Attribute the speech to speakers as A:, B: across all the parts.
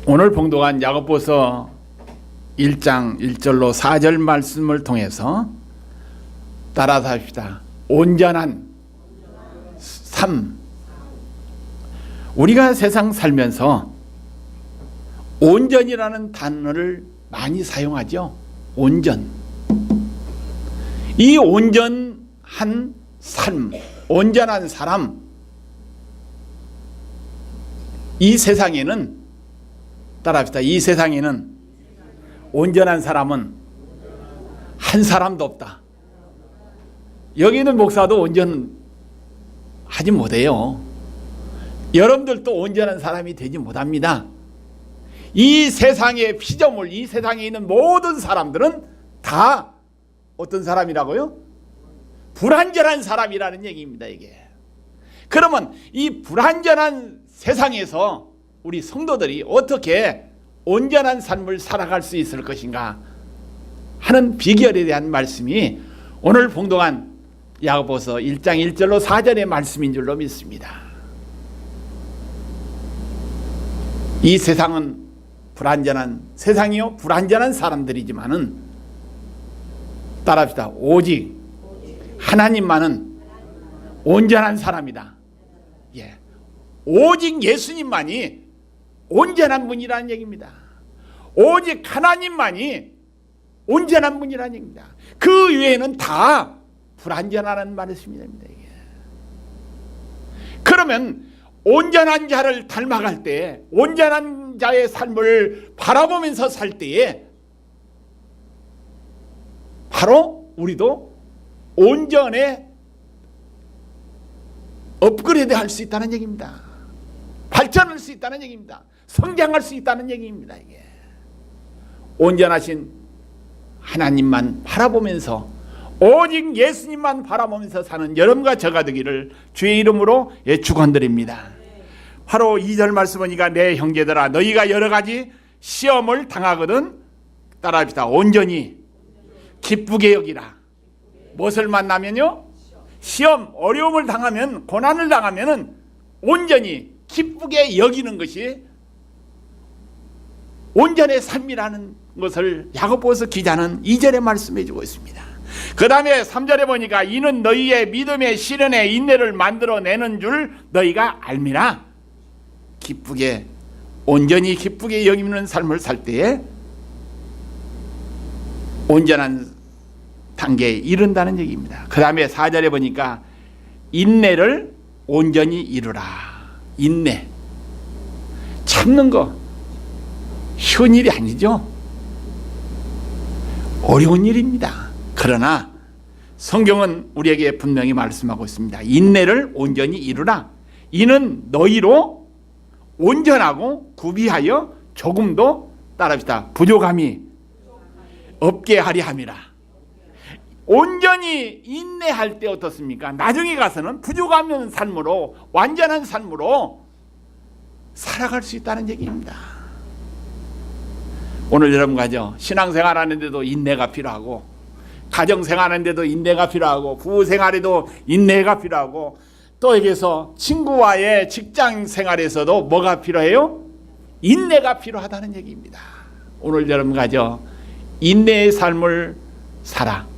A: 오늘 봉독한 야고보서 1장 1절로 4절 말씀을 통해서 따라서 합시다. 온전한 삶. 우리가 세상 살면서 온전이라는 단어를 많이 사용하죠. 온전. 이 온전한 삶, 온전한 사람, 이 세상에는, 따라합시다. 이 세상에는 온전한 사람은 한 사람도 없다. 여기 있는 목사도 온전하지 못해요. 여러분들도 온전한 사람이 되지 못합니다. 이 세상의 피조물, 이 세상에 있는 모든 사람들은 다 어떤 사람이라고요? 불완전한 사람이라는 얘기입니다. 이게. 그러면 이 불완전한 세상에서 우리 성도들이 어떻게 온전한 삶을 살아갈 수 있을 것인가 하는 비결에 대한 말씀이 오늘 봉독한 야고보서 1장 1절로 4절의 말씀인 줄로 믿습니다. 이 세상은 불완전한 세상이요, 불완전한 사람들이지만은 따라합시다. 오직 하나님만은 온전한 사람이다. 예, 오직 예수님만이 온전한 분이라는 얘기입니다. 오직 하나님만이 온전한 분이라는 얘기입니다. 그 외에는 다 불완전하다는 말씀입니다. 이게. 그러면 온전한 자를 닮아갈 때, 온전한 자의 삶을 바라보면서 살 때에 바로 우리도 온전에 업그레이드 할 수 있다는 얘기입니다. 발전할 수 있다는 얘기입니다. 성장할 수 있다는 얘기입니다. 이게. 온전하신 하나님만 바라보면서, 오직 예수님만 바라보면서 사는 여러분과 저가 되기를 주의 이름으로 축원드립니다. 바로 2절 말씀 보니까 내 형제들아 너희가 여러 가지 시험을 당하거든 따라합시다. 온전히 기쁘게 여기라. 무엇을 만나면요? 시험, 어려움을 당하면, 고난을 당하면은 온전히 기쁘게 여기는 것이 온전의 삶이라는 것을 야고보서 기자는 2절에 말씀해 주고 있습니다. 그 다음에 3절에 보니까 이는 너희의 믿음의 시련에 인내를 만들어내는 줄 너희가 알미라. 기쁘게, 온전히 기쁘게 여기는 삶을 살 때에 온전한 단계에 이른다는 얘기입니다. 그 다음에 4절에 보니까 인내를 온전히 이루라. 인내, 참는 거 쉬운 일이 아니죠. 어려운 일입니다. 그러나 성경은 우리에게 분명히 말씀하고 있습니다. 인내를 온전히 이루라. 이는 너희로 온전하고 구비하여 조금도 따라합시다. 부족함이 없게 하리 함이라. 온전히 인내할 때 어떻습니까? 나중에 가서는 부족함 없는 삶으로, 완전한 삶으로 살아갈 수 있다는 얘기입니다. 오늘 여러분과죠, 신앙생활 하는데도 인내가 필요하고, 가정생활 하는데도 인내가 필요하고, 부부생활에도 인내가 필요하고, 또 여기서 친구와의 직장생활에서도 뭐가 필요해요? 인내가 필요하다는 얘기입니다. 오늘 여러분과죠, 인내의 삶을 살아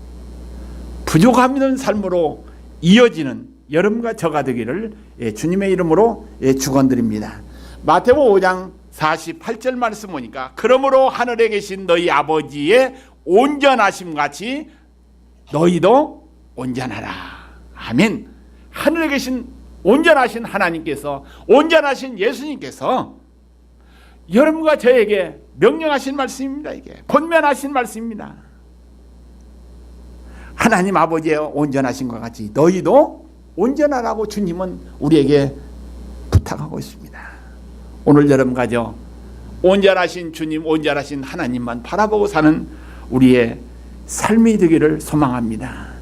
A: 부족함 없는 삶으로 이어지는 여러분과 저가 되기를 주님의 이름으로 축원드립니다. 마태복음 5장 48절 말씀 보니까 그러므로 하늘에 계신 너희 아버지의 온전하심 같이 너희도 온전하라. 아멘. 하늘에 계신 온전하신 하나님께서, 온전하신 예수님께서 여러분과 저에게 명령하신 말씀입니다. 이게 권면하신 말씀입니다. 하나님 아버지의 온전하신 것 같이 너희도 온전하라고 주님은 우리에게 부탁하고 있습니다. 오늘 여러분과죠, 온전하신 주님, 온전하신 하나님만 바라보고 사는 우리의 삶이 되기를 소망합니다.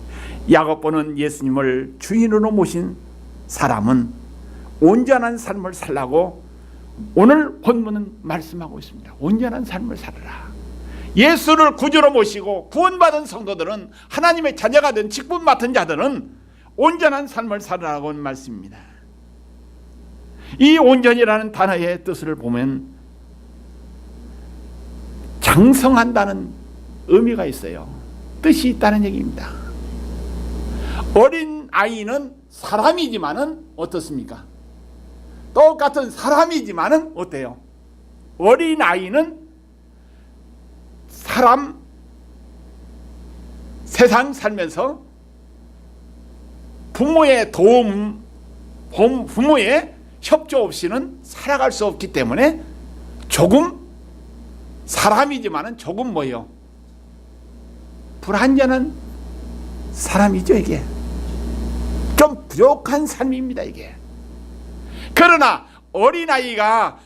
A: 야고보는 예수님을 주인으로 모신 사람은 온전한 삶을 살라고 오늘 본문은 말씀하고 있습니다. 온전한 삶을 살아라. 예수를 구주로 모시고 구원받은 성도들은, 하나님의 자녀가 된 직분 맡은 자들은 온전한 삶을 살아라고 하는 말씀입니다. 이 온전이라는 단어의 뜻을 보면 장성한다는 의미가 있어요. 뜻이 있다는 얘기입니다. 어린 아이는 사람이지만은 어떻습니까? 똑같은 사람이지만은 어때요? 어린 아이는 세상 살면서 부모의 도움, 부모의 협조 없이는 살아갈 수 없기 때문에 조금 사람이지만은 조금 뭐예요? 불완전한 사람이죠. 이게 좀 부족한 삶입니다. 이게. 그러나 어린아이가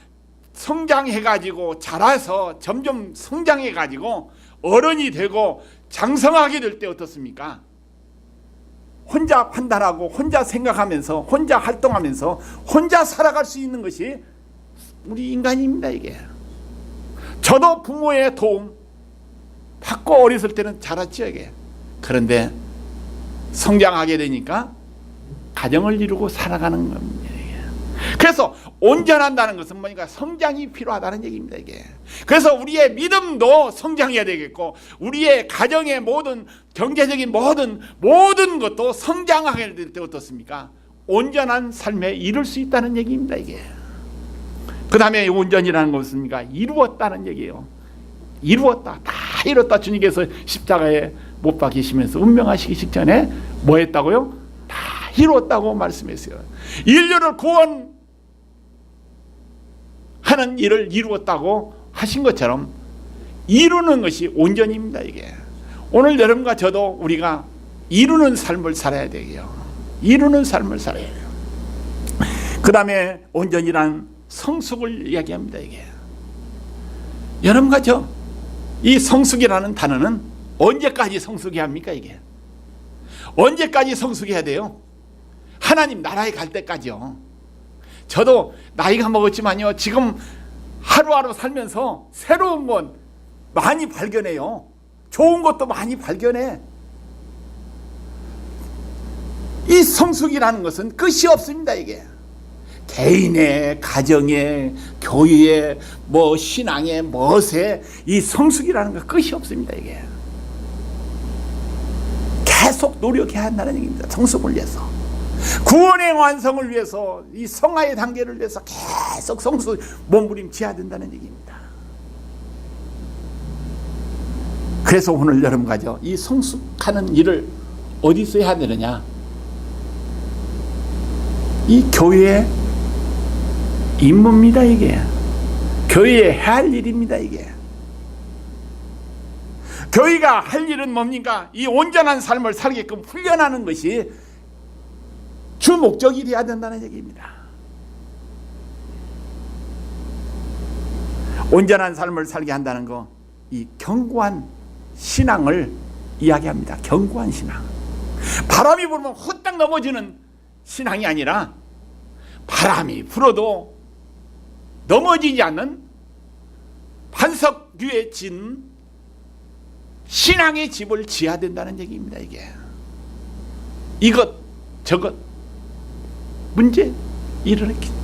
A: 성장해가지고 자라서 점점 성장해가지고 어른이 되고 장성하게 될 때 어떻습니까? 혼자 판단하고 혼자 생각하면서 혼자 활동하면서 혼자 살아갈 수 있는 것이 우리 인간입니다. 이게. 저도 부모의 도움 받고 어렸을 때는 자랐죠. 이게. 그런데 성장하게 되니까 가정을 이루고 살아가는 겁니다. 그래서 온전한다는 것은 뭐니까 성장이 필요하다는 얘기입니다. 이게. 그래서 우리의 믿음도 성장해야 되겠고 우리의 가정의 모든 경제적인 모든 것도 성장하게 될 때 어떻습니까? 온전한 삶에 이룰 수 있다는 얘기입니다. 이게. 그 다음에 온전이라는 것은 뭡니까? 이루었다는 얘기예요. 이루었다. 다 이뤘다. 주님께서 십자가에 못 박히시면서 운명하시기 직전에 뭐 했다고요? 다 이루었다고 말씀했어요. 인류를 구원하는 일을 이루었다고 하신 것처럼 이루는 것이 온전입니다. 이게. 오늘 여러분과 저도 우리가 이루는 삶을 살아야 돼요. 이루는 삶을 살아야 돼요. 그 다음에 온전이란 성숙을 이야기합니다. 이게. 여러분과 저 이 성숙이라는 단어는 언제까지 성숙해야 합니까? 이게 언제까지 성숙해야 돼요? 하나님 나라에 갈 때까지요. 저도 나이가 먹었지만요, 지금 하루하루 살면서 새로운 건 많이 발견해요. 좋은 것도 많이 발견해. 이 성숙이라는 것은 끝이 없습니다. 이게 개인의, 가정의, 교회의, 신앙의, 멋의 이 성숙이라는 건 끝이 없습니다. 이게 계속 노력해야 한다는 얘기입니다. 성숙을 위해서, 구원의 완성을 위해서, 이 성화의 단계를 위해서 계속 성숙 몸부림쳐야 된다는 얘기입니다. 그래서 오늘 여러분과죠, 이 성숙하는 일을 어디서 해야 되느냐? 이 교회의 임무입니다. 이게 교회에 해야 할 일입니다. 이게 교회가 할 일은 뭡니까? 이 온전한 삶을 살게끔 훈련하는 것이 주 목적이 되어야 된다는 얘기입니다. 온전한 삶을 살게 한다는 거, 이 견고한 신앙을 이야기합니다. 견고한 신앙. 바람이 불면 후딱 넘어지는 신앙이 아니라 바람이 불어도 넘어지지 않는 반석 위에 진 신앙의 집을 지어야 된다는 얘기입니다. 이게 이것 저것 문제 일으키는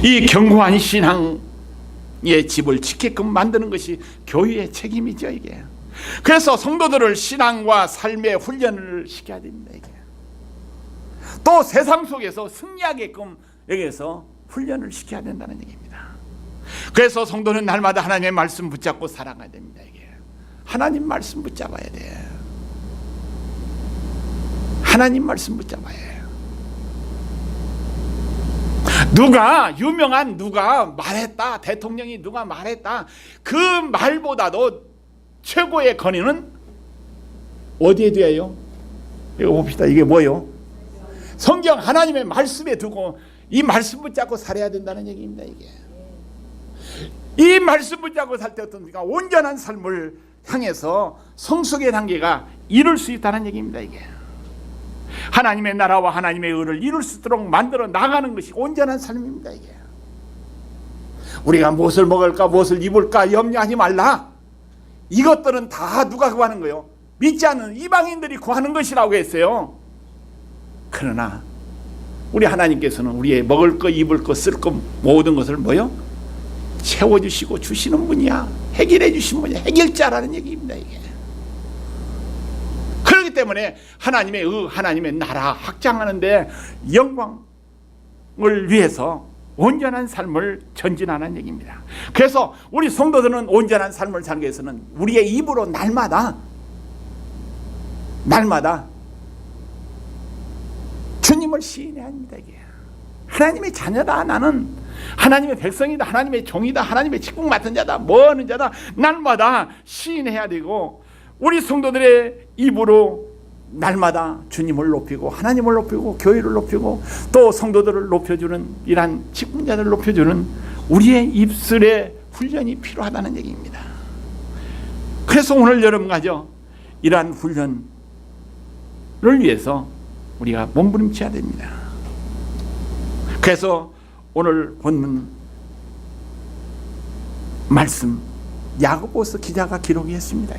A: 이 견고한 신앙의 집을 지게끔 만드는 것이 교회의 책임이죠. 이게. 그래서 성도들을 신앙과 삶의 훈련을 시켜야 됩니다. 이게. 또 세상 속에서 승리하게끔 여기에서 훈련을 시켜야 된다는 얘기입니다. 그래서 성도는 날마다 하나님의 말씀 붙잡고 살아가야 됩니다. 이게 하나님 말씀 붙잡아야 돼. 하나님 말씀 붙잡아야 해요. 누가 말했다, 대통령이 누가 말했다, 그 말보다도 최고의 권위는 어디에 대해요? 이거 봅시다. 이게 뭐예요? 성경 하나님의 말씀에 두고 이 말씀 붙잡고 살아야 된다는 얘기입니다. 이게 이 말씀 붙잡고 살 때 어떻습니까? 온전한 삶을 향해서 성숙의 단계가 이룰 수 있다는 얘기입니다. 이게 하나님의 나라와 하나님의 의를 이룰 수 있도록 만들어 나가는 것이 온전한 삶입니다. 이게 우리가 무엇을 먹을까, 무엇을 입을까 염려하지 말라. 이것들은 다 누가 구하는 거예요? 믿지 않는 이방인들이 구하는 것이라고 했어요. 그러나 우리 하나님께서는 우리의 먹을 것, 입을 것, 쓸 것 모든 것을 뭐요? 채워주시고 주시는 분이야. 해결해 주신 분이야. 해결자라는 얘기입니다. 이게. 그렇기 때문에 하나님의 나라 확장하는데 영광을 위해서 온전한 삶을 전진하는 얘기입니다. 그래서 우리 성도들은 온전한 삶을 살기 위해서는 우리의 입으로 날마다 주님을 시인해야 합니다. 이게. 하나님의 자녀다. 나는 하나님의 백성이다. 하나님의 종이다. 하나님의 직분 맡은 자다. 뭐 하는 자다. 날마다 시인해야 되고, 우리 성도들의 입으로 날마다 주님을 높이고 하나님을 높이고 교회를 높이고 또 성도들을 높여주는, 이러한 직분자들을 높여주는 우리의 입술의 훈련이 필요하다는 얘기입니다. 그래서 오늘 여러분과죠, 이러한 훈련을 위해서 우리가 몸부림쳐야 됩니다. 그래서 오늘 본문 말씀 야고보서 기자가 기록했습니다.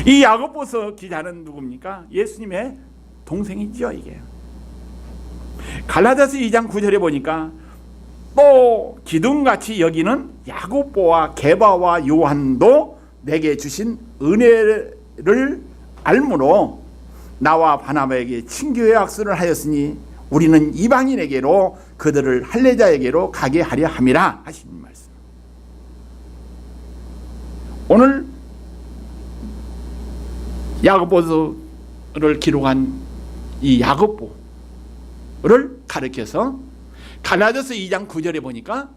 A: 이 야고보서 기자는 누굽니까? 예수님의 동생이죠. 이게 갈라디아서 2장 9절에 보니까 또 기둥같이 여기는 야고보와 게바와 요한도 내게 주신 은혜를 알므로 나와 바나바에게 친교의 악수를 하였으니 우리는 이방인에게로 그들을 할례자에게로 가게 하려 함이라 하신 말씀. 오늘 야고보서를 기록한 이 야고보를 가르쳐서 갈라디아서 2장 9절에 보니까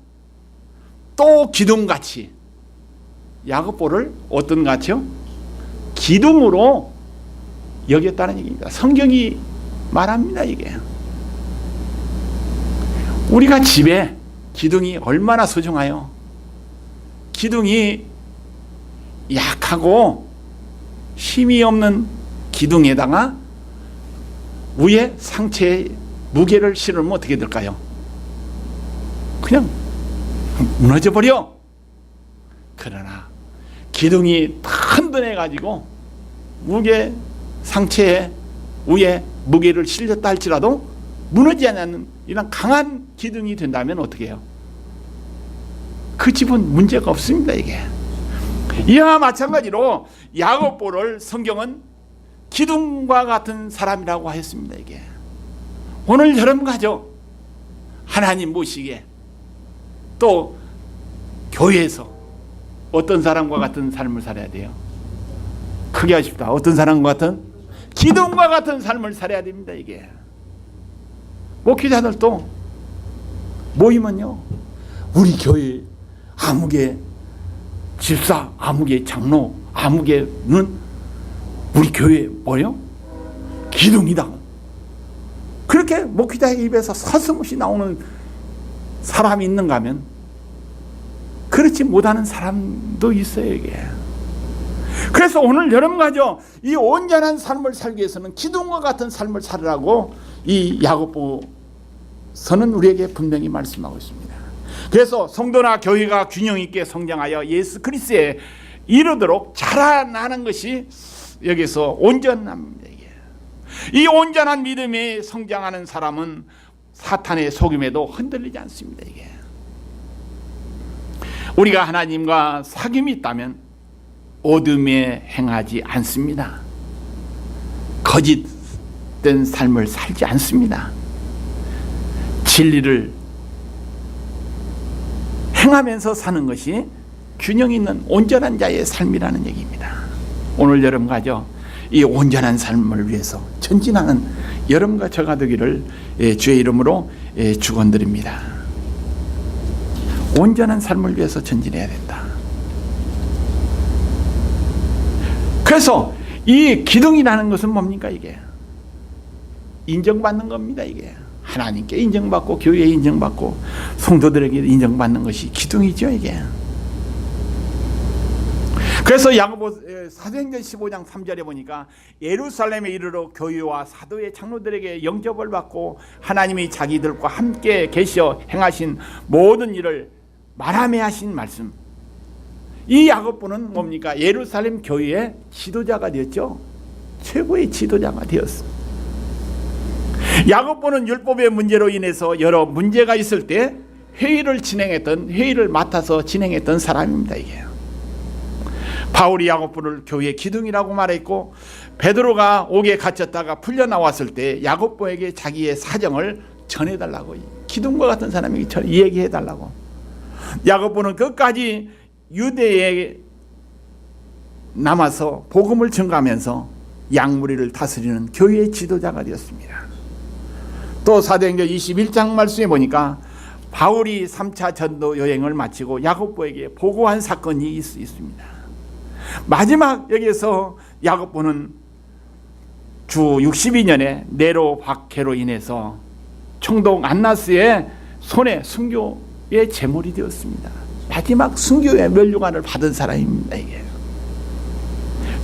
A: 또 기둥같이, 야고보를 어떤 같이요? 기둥으로 여겼다는 얘기입니다. 성경이 말합니다. 이게 우리가 집에 기둥이 얼마나 소중해요. 기둥이 약하고 힘이 없는 기둥에다가 위에 상체에 무게를 실으면 어떻게 될까요? 그냥 무너져 버려. 그러나 기둥이 튼튼해 가지고 무게 상체에 위에 무게를 실렸다 할지라도 무너지지 않는 이런 강한 기둥이 된다면 어떻게 해요? 그 집은 문제가 없습니다. 이게 이와 마찬가지로 야고보를 성경은 기둥과 같은 사람이라고 하였습니다. 이게 오늘 여러분과죠, 하나님 모시게 또 교회에서 어떤 사람과 같은 삶을 살아야 돼요? 크게 하십시다. 어떤 사람과 같은? 기둥과 같은 삶을 살아야 됩니다. 이게 목회자들도 모이면요, 우리 교회 아무개 집사, 아무개 장로, 아무개는 우리 교회 뭐요? 기둥이다. 그렇게 목회자의 입에서 서슴없이 나오는 사람이 있는가 하면 그렇지 못하는 사람도 있어요. 이게 그래서 오늘 여러분과죠, 이 온전한 삶을 살기 위해서는 기둥과 같은 삶을 살으라고 이 야고보서는 우리에게 분명히 말씀하고 있습니다. 그래서 성도나 교회가 균형 있게 성장하여 예수 그리스도에 이르도록 자라나는 것이 여기서 온전함입니다. 이 온전한 믿음이 성장하는 사람은 사탄의 속임에도 흔들리지 않습니다. 이게 우리가 하나님과 사귐이 있다면 어둠에 행하지 않습니다. 거짓된 삶을 살지 않습니다. 진리를 행하면서 사는 것이 균형 있는 온전한 자의 삶이라는 얘기입니다. 오늘 여러분과죠, 이 온전한 삶을 위해서 전진하는 여러분과 저가 되기를 주의 이름으로 축원드립니다. 온전한 삶을 위해서 전진해야 된다. 그래서 이 기둥이라는 것은 뭡니까? 이게 인정받는 겁니다. 이게 하나님께 인정받고 교회에 인정받고 성도들에게 인정받는 것이 기둥이죠. 이게 그래서 야고보 사도행전 15장 3절에 보니까 예루살렘에 이르러 교회와 사도의 장로들에게 영접을 받고 하나님이 자기들과 함께 계셔 행하신 모든 일을 말하며 하신 말씀. 이 야고보는 뭡니까? 예루살렘 교회의 지도자가 되었죠. 최고의 지도자가 되었어. 야고보는 율법의 문제로 인해서 여러 문제가 있을 때 회의를 맡아서 진행했던 사람입니다. 이게 바울이 야고보를 교회의 기둥이라고 말했고, 베드로가 옥에 갇혔다가 풀려 나왔을 때 야고보에게 자기의 사정을 전해달라고, 기둥과 같은 사람에게 얘기해달라고. 야고보는 끝까지 유대에 남아서 복음을 전가하면서 양무리를 다스리는 교회의 지도자가 되었습니다. 또 사도행전 21장 말씀에 보니까 바울이 3차 전도 여행을 마치고 야고보에게 보고한 사건이 있습니다. 마지막 여기에서 야고보는 주 62년에 네로 박해로 인해서 총독 안나스의 손에 순교의 제물이 되었습니다. 마지막 순교의 면류관을 받은 사람입니다. 이게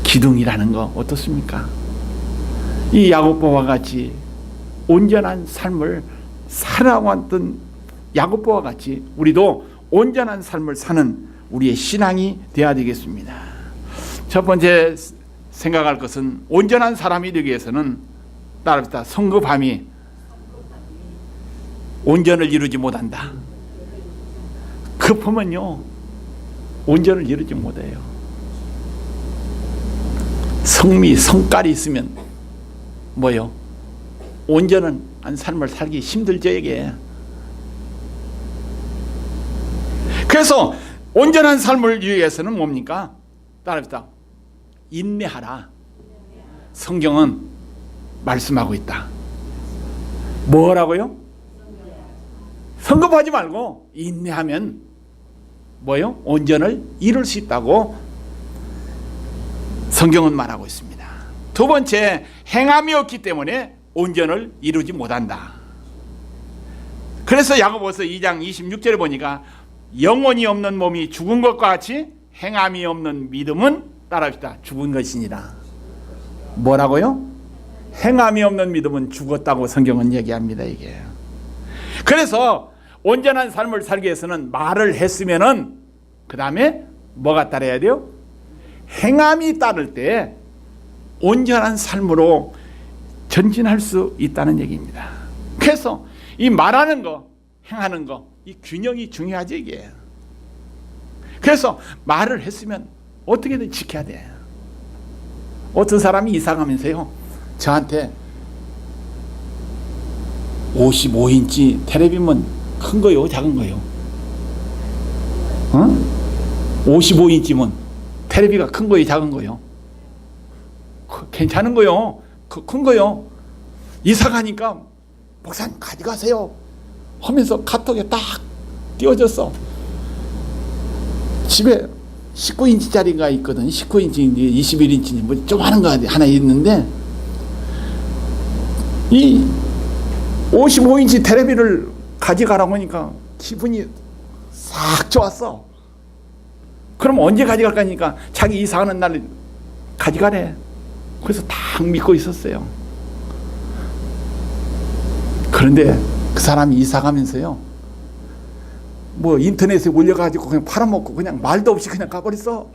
A: 기둥이라는 거 어떻습니까? 이 야고보와 같이 온전한 삶을 살아왔던 야고보와 같이 우리도 온전한 삶을 사는 우리의 신앙이 되어야 되겠습니다. 첫 번째 생각할 것은, 온전한 사람이 되기 위해서는 따라합시다. 성급함이 온전을 이루지 못한다. 급하면요 온전을 이루지 못해요. 성깔이 있으면 뭐요? 온전한 삶을 살기 힘들죠 이게. 그래서 온전한 삶을 위해서는 뭡니까? 따라합시다. 인내하라. 성경은 말씀하고 있다. 뭐라고요? 성급하지 말고 인내하면 뭐요? 온전을 이룰 수 있다고 성경은 말하고 있습니다. 두 번째, 행함이 없기 때문에 온전을 이루지 못한다. 그래서 야고보서 2장 26절에 보니까 영혼이 없는 몸이 죽은 것과 같이 행함이 없는 믿음은 따라합시다. 죽은 것이니라. 뭐라고요? 행함이 없는 믿음은 죽었다고 성경은 얘기합니다. 이게. 그래서 온전한 삶을 살기 위해서는 말을 했으면은 그 다음에 뭐가 따라야 돼요? 행함이 따를 때 온전한 삶으로 전진할 수 있다는 얘기입니다. 그래서 이 말하는 거, 행하는 거, 이 균형이 중요하죠 이게. 그래서 말을 했으면 어떻게든 지켜야 돼. 어떤 사람이 이사가면서요 저한테 55인치 텔레비면 큰 거요 작은 거요? 55인치면 텔레비가 큰 거요 작은 거요? 괜찮은 거요. 큰 거요. 이사 가니까 목사님 가져가세요 하면서 카톡에 딱 띄워줬어. 집에 19인치짜리가 있거든. 19인치인지 21인치인지 뭐 좀 하는 거 하나 있는데 이 55인치 텔레비를 가져가라고 하니까 기분이 싹 좋았어. 그럼 언제 가져갈 거니까 자기 이사하는 날 가져가래. 그래서 딱 믿고 있었어요. 그런데 그 사람이 이사 가면서요 뭐 인터넷에 올려가지고 그냥 팔아먹고 그냥 말도 없이 그냥 가버렸어.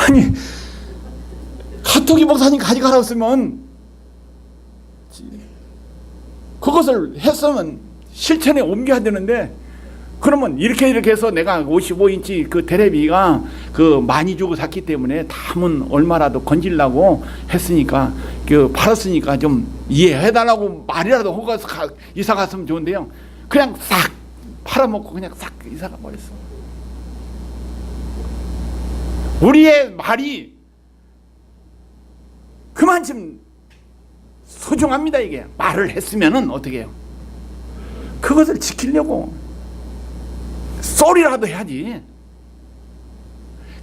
A: 아니 카톡이 목사님 가져가라고 했으면 그것을 했으면 실천에 옮겨야 되는데, 그러면 이렇게 해서 내가 55인치 그 테레비가 그 많이 주고 샀기 때문에 담은 얼마라도 건질라고 했으니까 그 팔았으니까 좀 이해해달라고 말이라도 하고 이사 갔으면 좋은데요. 그냥 싹 팔아먹고 그냥 싹 이사가 버렸어. 우리의 말이 그만큼 소중합니다. 이게 말을 했으면은 어떻게 해요? 그것을 지키려고 소리라도 해야지.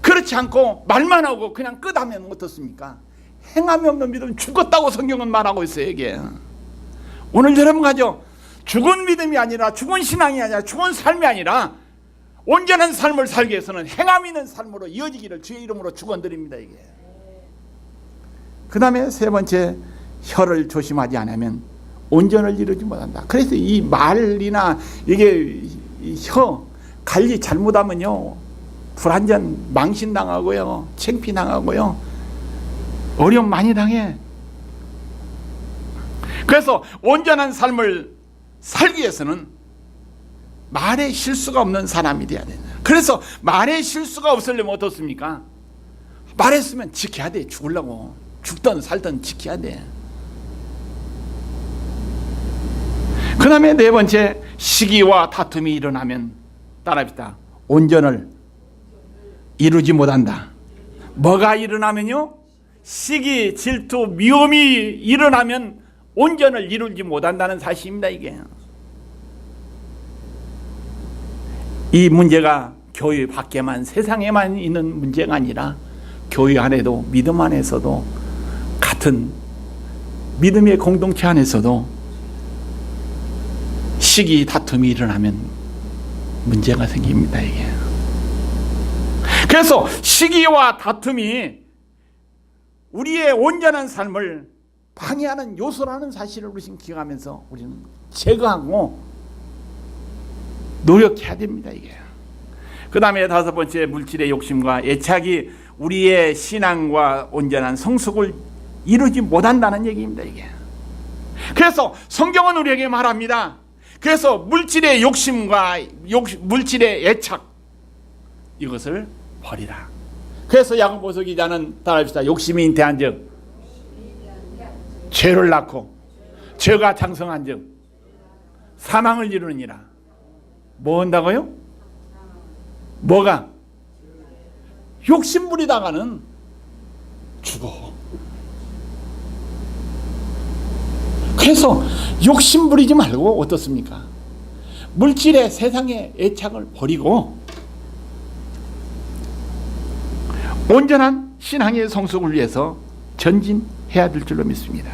A: 그렇지 않고 말만 하고 그냥 끝하면 어떻습니까? 행함이 없는 믿음은 죽었다고 성경은 말하고 있어요. 이게 오늘 여러분 가죠. 죽은 믿음이 아니라 죽은 신앙이 아니라 죽은 삶이 아니라 온전한 삶을 살기 위해서는 행함 있는 삶으로 이어지기를 주의 이름으로 축원드립니다. 이게 그 다음에 세 번째, 혀를 조심하지 않으면 온전을 이루지 못한다. 그래서 이 말이나 이게 혀 관리 잘못하면요 불완전 망신당하고요 창피당하고요 어려움 많이 당해. 그래서 온전한 삶을 살기 위해서는 말에 실수가 없는 사람이 되어야 된다. 그래서 말에 실수가 없으려면 어떻습니까? 말했으면 지켜야 돼. 죽으려고. 죽든 살든 지켜야 돼. 그 다음에 네 번째, 시기와 다툼이 일어나면 따라합시다. 온전을 이루지 못한다. 뭐가 일어나면요? 시기, 질투, 미움이 일어나면 온전을 이루지 못한다는 사실입니다. 이게 이 문제가 교회 밖에만, 세상에만 있는 문제가 아니라 교회 안에도, 믿음 안에서도, 같은 믿음의 공동체 안에서도 시기, 다툼이 일어나면 문제가 생깁니다. 이게 그래서 시기와 다툼이 우리의 온전한 삶을 방해하는 요소라는 사실을 우리는 기억하면서 우리는 제거하고 노력해야 됩니다. 이게 그 다음에 다섯 번째, 물질의 욕심과 애착이 우리의 신앙과 온전한 성숙을 이루지 못한다는 얘기입니다. 이게 그래서 성경은 우리에게 말합니다. 그래서 물질의 욕심과 물질의 애착, 이것을 버리라. 그래서 야고보서 기자는 따라합시다. 욕심이 잉태한 즉 죄를 낳고, 죄가 장성한 즉 사망을 이루느니라. 뭐 한다고요? 뭐가? 욕심 부리다가는 죽어. 그래서 욕심 부리지 말고 어떻습니까? 물질의 세상의 애착을 버리고 온전한 신앙의 성숙을 위해서 전진해야 될 줄로 믿습니다.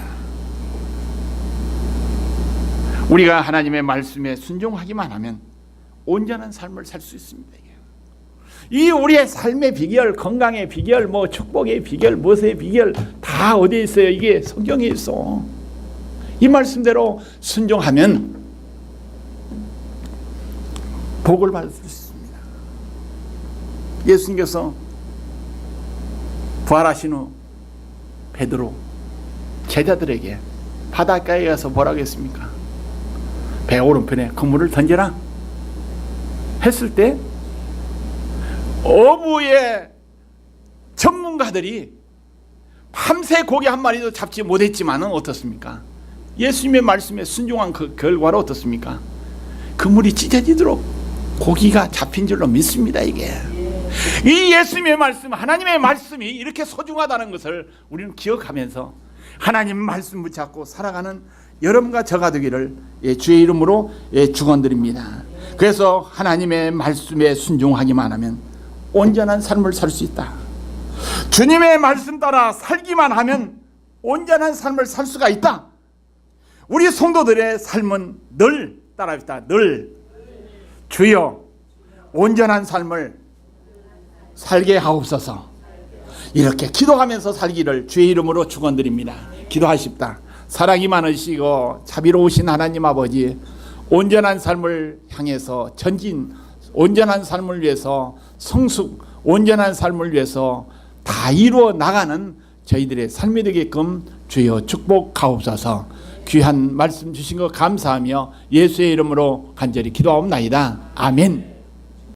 A: 우리가 하나님의 말씀에 순종하기만 하면 온전한 삶을 살 수 있습니다. 이 우리의 삶의 비결, 건강의 비결, 뭐 축복의 비결, 무엇의 비결 다 어디에 있어요? 이게 성경에 있어. 이 말씀대로 순종하면 복을 받을 수 있습니다. 예수님께서 부활하신 후 베드로 제자들에게 바닷가에 가서 뭐라고 했습니까? 배 오른편에 그물을 던져라 했을 때 어부의 전문가들이 밤새 고기 한 마리도 잡지 못했지만 어떻습니까? 예수님의 말씀에 순종한 그 결과로 어떻습니까? 그물이 찢어지도록 고기가 잡힌 줄로 믿습니다. 이게 이 예수님의 말씀, 하나님의 말씀이 이렇게 소중하다는 것을 우리는 기억하면서 하나님 말씀 붙잡고 살아가는 여러분과 저가 되기를 주의 이름으로 축원드립니다. 그래서 하나님의 말씀에 순종하기만 하면 온전한 삶을 살 수 있다. 주님의 말씀 따라 살기만 하면 온전한 삶을 살 수가 있다. 우리 성도들의 삶은 늘 따라합시다. 늘 주여 온전한 삶을 살게 하옵소서. 이렇게 기도하면서 살기를 주의 이름으로 축원드립니다. 기도하십다. 사랑이 많으시고 자비로우신 하나님 아버지, 온전한 삶을 향해서 전진, 온전한 삶을 위해서 성숙, 온전한 삶을 위해서 다 이루어 나가는 저희들의 삶이 되게끔 주여 축복하옵소서. 귀한 말씀 주신 것 감사하며 예수의 이름으로 간절히 기도하옵나이다. 아멘.